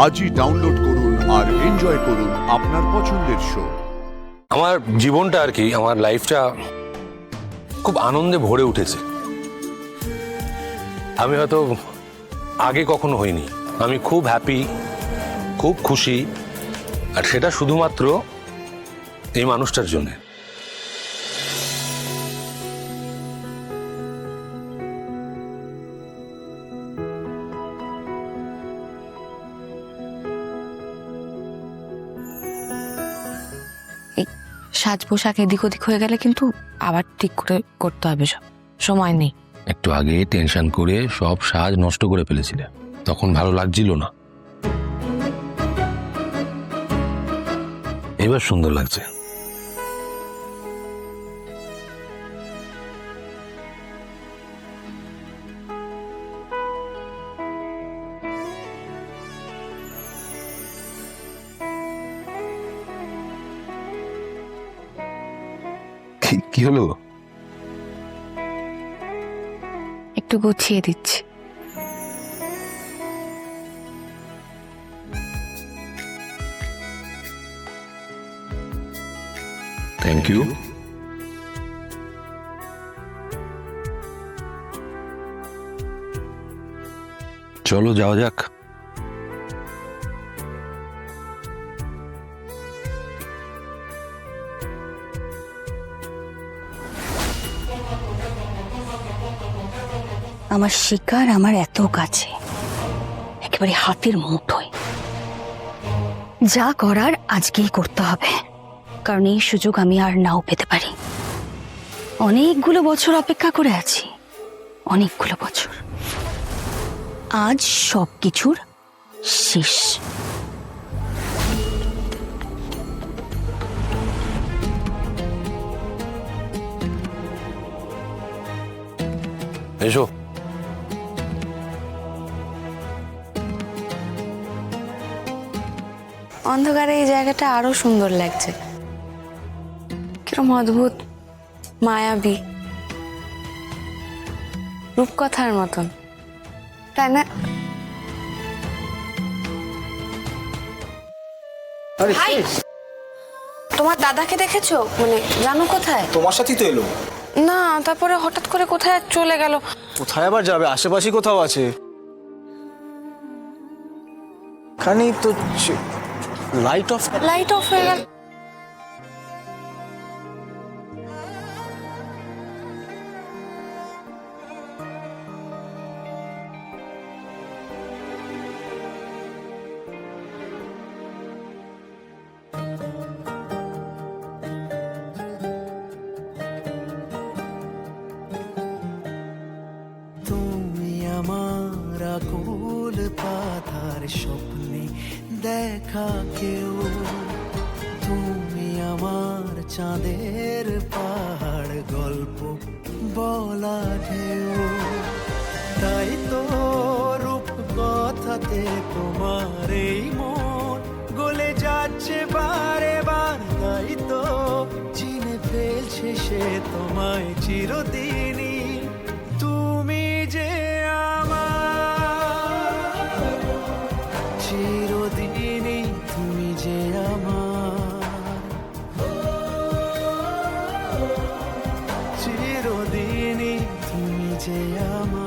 আজই ডাউনলোড করুন আর এনজয় করুন আপনার পছন্দের শো। আমার জীবনটা আর কি, আমার লাইফটা খুব আনন্দে ভরে উঠেছে। আমি হয়তো আগে কখনো হইনি। আমি খুব হ্যাপি, খুব খুশি, আর সেটা শুধুমাত্র এই মানুষটার জন্য। সাজ পোশাক এদিক ওদিক হয়ে গেলে কিন্তু আবার ঠিক করে করতে হবে, সব সময় নেই। একটু আগে টেনশন করে সব সাজ নষ্ট করে ফেলেছিলে, তখন ভালো লাগছিল না, এবার সুন্দর লাগছে। কি হলো? একটু গুছিয়ে দিচ্ছি। Thank you. চলো যাওয়া যাক। আমার শিকার আমার এত কাছে, একেবারে হাতের মুঠোয়। যা করার আজকেই করতে হবে, কারণ এই সুযোগ আমি আর নাও পেতে পারি। অনেকগুলো বছর অপেক্ষা করে আছি, অনেকগুলো বছর। আজ সবকিছুর শেষ। এসো। অন্ধকারে এই জায়গাটা আরো সুন্দর লাগছে, কিরম অদ্ভুত, মায়াবী, রূপকথার মতন, তাই না? ভাই, তোমার দাদাকে দেখেছো? মানে জানো কোথায়? তোমার সাথেই তো এলো। না, তারপরে হঠাৎ করে কোথায় চলে গেল। কোথায় আবার যাবে? আশেপাশে কোথাও আছে। খানি তো লাইট অফ হয়ে গেল। তুমি আমার আকুল পাতার স্বপ্নে দেখা কেউ, তুমি আমার চাঁদের পাহাড় গল্প বলা ঢেউ। তাই তো রূপ কথাতে তোমার এই মন গলে যাচ্ছে বারে বার। তাই তো চিনে ফেলছে সে তোমায় চিরদিনই। তুমি যে আমার চিরদিনই, তুমি যে আমার চিরদিনই, তুমি যে আমার।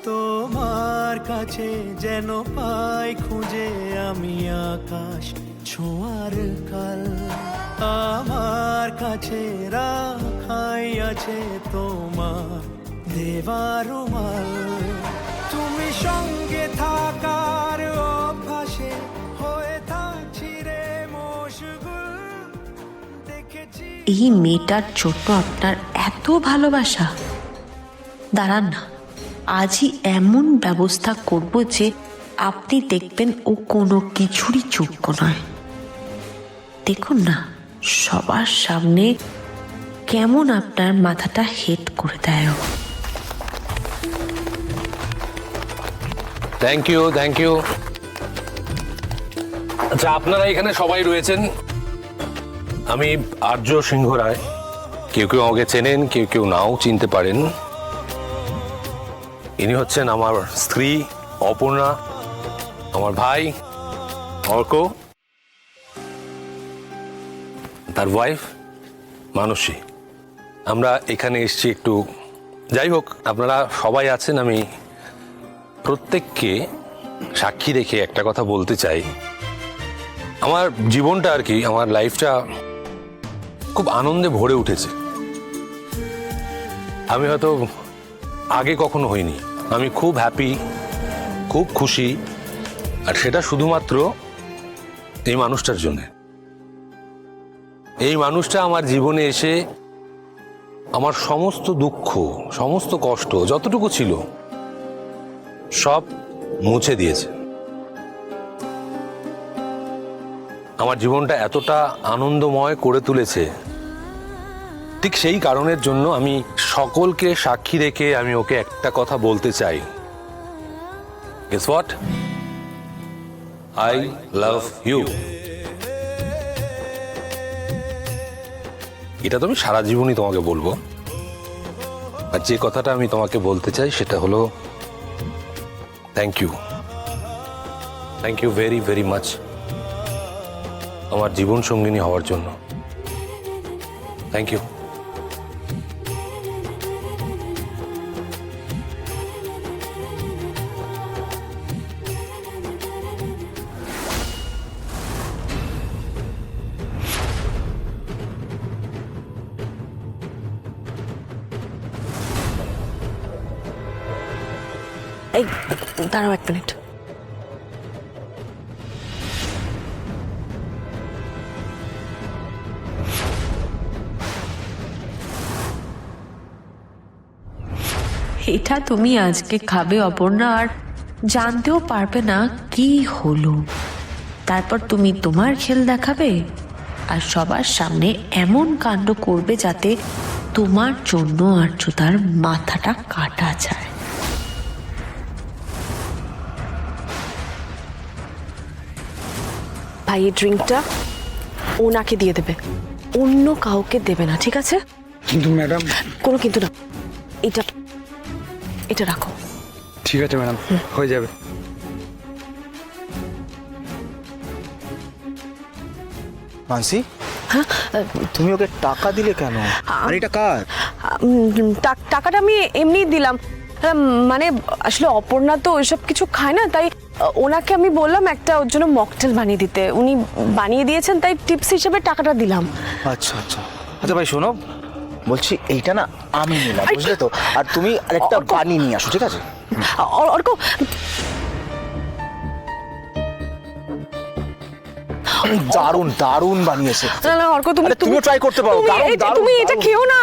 তোমার কাছে যেন পাই খুঁজে আমি আকাশ ছোঁয়ার কাল। আমার কাছে রাখাই আছে তোমার দেবার রুমাল। তুমি সঙ্গে থাকার অভ্যাসে হয়ে থাকছি রে মশগুল। দেখেছি এই মেয়েটার জন্য আপনার এত ভালোবাসা, দাঁড়ান না, আজই এমন ব্যবস্থা করব যে আপনি দেখবেন ও কোনো কিছুরই যোগ্য নয়। দেখুন না, সবার সামনে কেমন আপনার মাথাটা হেট করে দেয়। Thank you, thank you. আচ্ছা, আপনারা এখানে সবাই রয়েছেন। আমি আর্য সিংহ রায়। কেউ কেউ আমাকে চেনেন, কেউ কেউ নাও চিনতে পারেন। ইনি হচ্ছেন আমার স্ত্রী অপর্ণা, আমার ভাই অর্ক, তার ওয়াইফ মানসী। আমরা এখানে এসেছি একটু, যাই হোক আপনারা সবাই আছেন, আমি প্রত্যেককে সাক্ষী রেখে একটা কথা বলতে চাই। আমার জীবনটা আর কি, আমার লাইফটা খুব আনন্দে ভরে উঠেছে। আমি হয়তো আগে কখনো হইনি। আমি খুব হ্যাপি, খুব খুশি, আর সেটা শুধুমাত্র এই মানুষটার জন্য। এই মানুষটা আমার জীবনে এসে আমার সমস্ত দুঃখ, সমস্ত কষ্ট যতটুকু ছিল সব মুছে দিয়েছে। আমার জীবনটা এতটা আনন্দময় করে তুলেছে। ঠিক সেই কারণের জন্য আমি সকলকে সাক্ষী রেখে আমি ওকে একটা কথা বলতে চাই। Guess what? I love you. এটা তো আমি সারা জীবনই তোমাকে বলবো। আর যে কথাটা আমি তোমাকে বলতে চাই সেটা হলো thank you. Thank you very very much আমার জীবন সঙ্গিনী হওয়ার জন্য। Thank you. এই দাঁড়াও 1 মিনিট। এটা তুমি আজকে খাবে অপর্ণা, আর জানতেও পারবে না কি হলো। তারপর তুমি তোমার খেল দেখাবে আর সবার সামনে এমন কাণ্ড করবে যাতে তোমার জন্য আর্যতার মাথাটা কাটা যায়। ভাই এই ড্রিঙ্কটা ওনাকে দিয়ে দেবে, অন্য কাউকে দেবে না, ঠিক আছে? কিন্তু ম্যাডাম। কোনো কিন্তু না, এটা এটা রাখো। ঠিক আছে ম্যাডাম, হয়ে যাবে। মানসি, হ্যাঁ তুমি ওকে টাকা দিলে কেন? আর এটা কার? টাকাটা আমি এমনি দিলাম। মানে আসলে অপর্ণা তো ওইসব কিছু খায় না, তাই ওনাকে আমি বললাম একটা ওর জন্য মকটেল বানিয়ে দিতে। উনি বানিয়ে দিয়েছেন, তাই টিপস হিসেবে টাকাটা দিলাম। আচ্ছা আচ্ছা আচ্ছা ভাই শোনো, বলছি এইটা না আমি নিলাম, বুঝলে তো? আর তুমি আরেকটা বানিয়ে নিয়ে আসো, ঠিক আছে? অর্ক, দারুণ দারুণ বানিয়েছে। না না অর্ক, তুমিও ট্রাই করতে পারো। তুমি এটা খেও না।